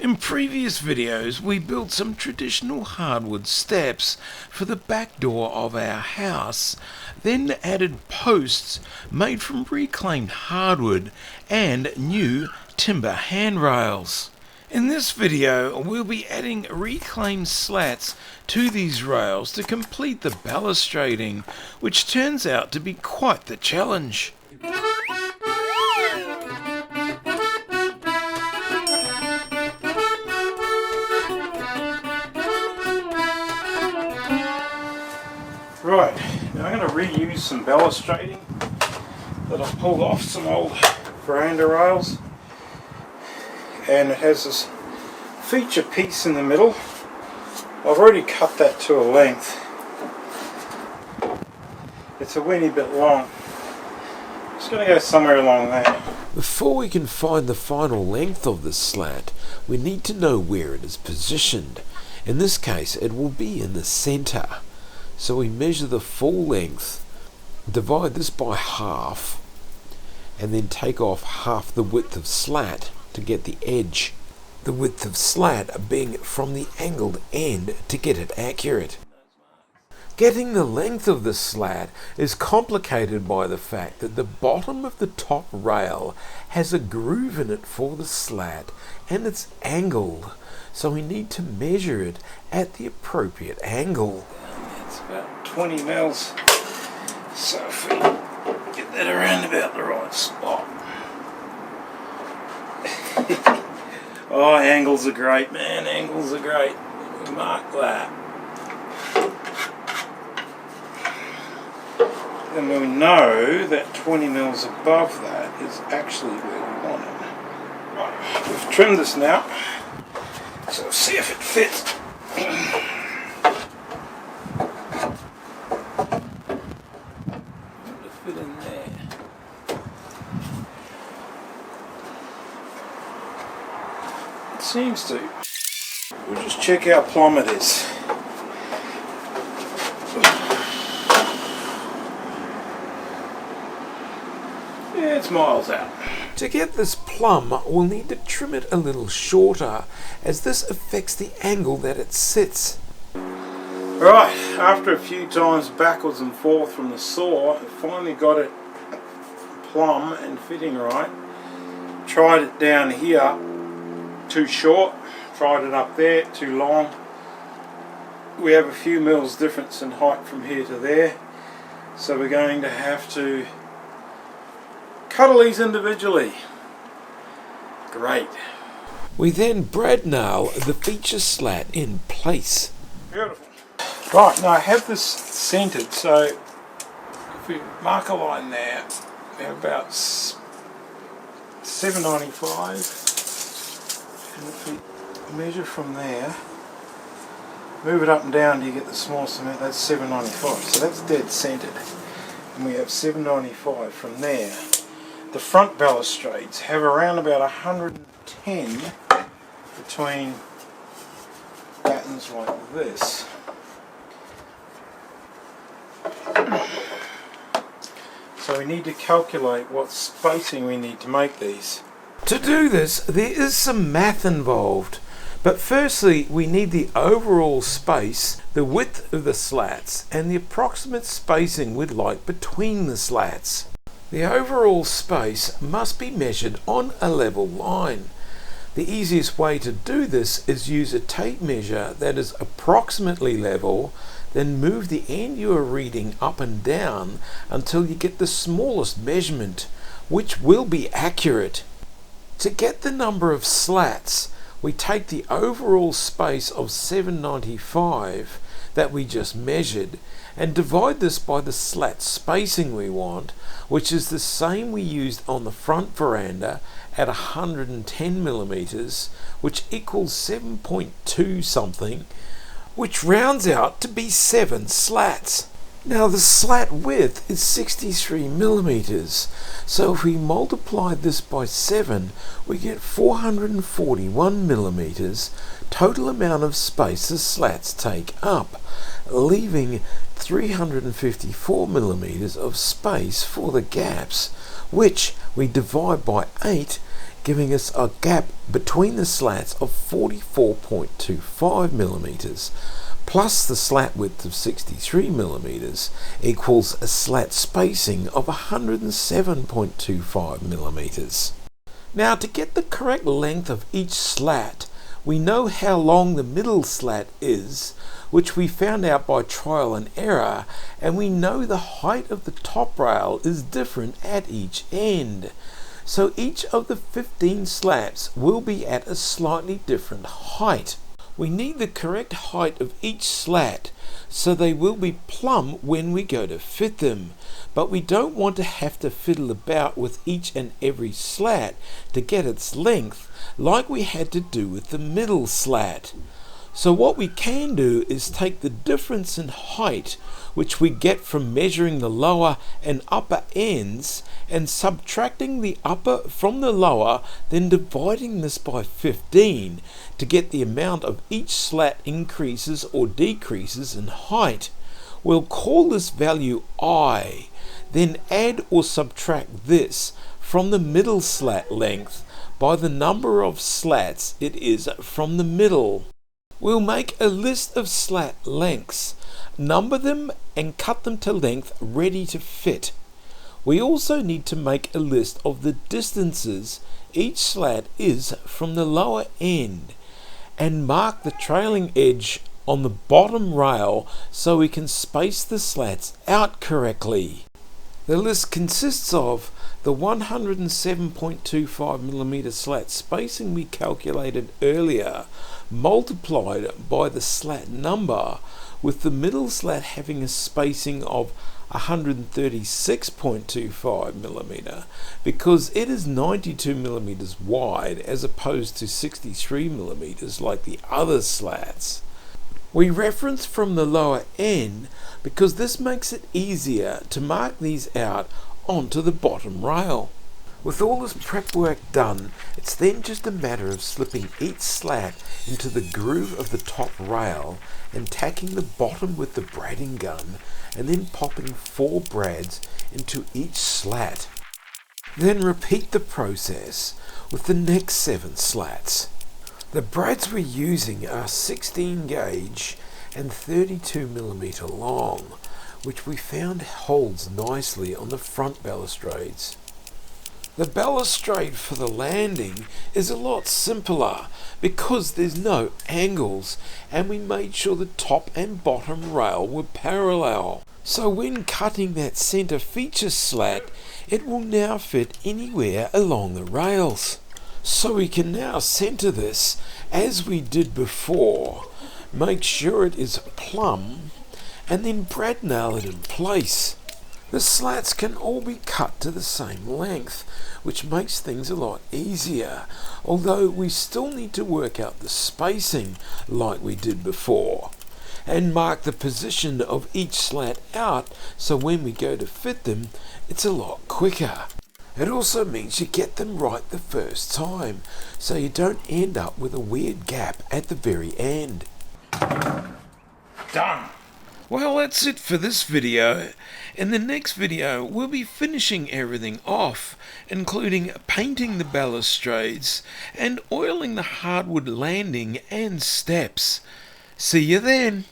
In previous videos we built some traditional hardwood steps for the back door of our house, then added posts made from reclaimed hardwood and new timber handrails. In this video we'll be adding reclaimed slats to these rails to complete the balustrading, which turns out to be quite the challenge. Right, now I'm going to reuse some balustrading that I pulled off some old veranda rails, and it has this feature piece in the middle. I've already cut that to a length. It's a weeny bit long. Just going to go somewhere along there. Before we can find the final length of the slat, we need to know where it is positioned. In this case it will be in the center. So we measure the full length, divide this by half, and then take off half the width of slat to get the edge. The width of slat being from the angled end to get it accurate. Getting the length of the slat is complicated by the fact that the bottom of the top rail has a groove in it for the slat and it's angled, so we need to measure it at the appropriate angle. It's about 20 mils, so if we get that around about the right spot. Oh, angles are great, man, angles are great. Mark that. And we know that 20 mils above that is actually where we want it. Right, we've trimmed this now, so we'll see if it fits. Fit in there. It seems to. We'll just check how plumb it is. Yeah, it's miles out. To get this plumb, we'll need to trim it a little shorter, as this affects the angle that it sits. Right, after a few times backwards and forth from the saw, I finally got it plumb and fitting right. Tried it down here, too short. Tried it up there, too long. We have a few mils difference in height from here to there, so we're going to have to cuddle these individually. Great. We then brad nail the feature slat in place. Beautiful. Right, now I have this centered, so if we mark a line there, we have about 795, and if we measure from there, move it up and down till you get the smallest amount, that's 795, so that's dead centered, and we have 795 from there. The front balustrades have around about 110 between battens like this. So we need to calculate what spacing we need to make these. To do this, there is some math involved, but firstly we need the overall space, the width of the slats, and the approximate spacing we'd like between the slats. The overall space must be measured on a level line. The easiest way to do this is use a tape measure that is approximately level, then move the end you are reading up and down until you get the smallest measurement, which will be accurate. To get the number of slats, we take the overall space of 795 that we just measured and divide this by the slat spacing we want, which is the same we used on the front veranda at 110 millimeters, which equals 7.2 something, which rounds out to be 7 slats. Now the slat width is 63 millimeters, so if we multiply this by 7, we get 441 millimeters total amount of space the slats take up, leaving 354 millimeters of space for the gaps, which we divide by 8, giving us a gap between the slats of 44.25 millimeters, plus the slat width of 63 millimeters equals a slat spacing of 107.25 millimeters. Now, to get the correct length of each slat, we know how long the middle slat is, which we found out by trial and error, and we know the height of the top rail is different at each end. So each of the 15 slats will be at a slightly different height. We need the correct height of each slat so they will be plumb when we go to fit them, but we don't want to have to fiddle about with each and every slat to get its length like we had to do with the middle slat. So what we can do is take the difference in height which we get from measuring the lower and upper ends and subtracting the upper from the lower, then dividing this by 15 to get the amount of each slat increases or decreases in height. We'll call this value I, then add or subtract this from the middle slat length by the number of slats it is from the middle. We'll make a list of slat lengths, number them and cut them to length ready to fit. We also need to make a list of the distances each slat is from the lower end and mark the trailing edge on the bottom rail so we can space the slats out correctly. The list consists of the 107.25mm slat spacing we calculated earlier, multiplied by the slat number, with the middle slat having a spacing of 136.25mm because it is 92mm wide as opposed to 63mm like the other slats. We reference from the lower end because this makes it easier to mark these out onto the bottom rail. With all this prep work done, it's then just a matter of slipping each slat into the groove of the top rail and tacking the bottom with the bradding gun and then popping 4 brads into each slat. Then repeat the process with the next 7 slats. The brads we're using are 16 gauge and 32mm long, which we found holds nicely on the front balustrades. The balustrade for the landing is a lot simpler because there's no angles, and we made sure the top and bottom rail were parallel. So when cutting that center feature slat, it will now fit anywhere along the rails. So we can now center this as we did before, make sure it is plumb, and then brad nail it in place. The slats can all be cut to the same length, which makes things a lot easier, although we still need to work out the spacing like we did before, and mark the position of each slat out so when we go to fit them, it's a lot quicker. It also means you get them right the first time, so you don't end up with a weird gap at the very end. Done. Well, that's it for this video. In the next video, we'll be finishing everything off, including painting the balustrades and oiling the hardwood landing and steps. See you then.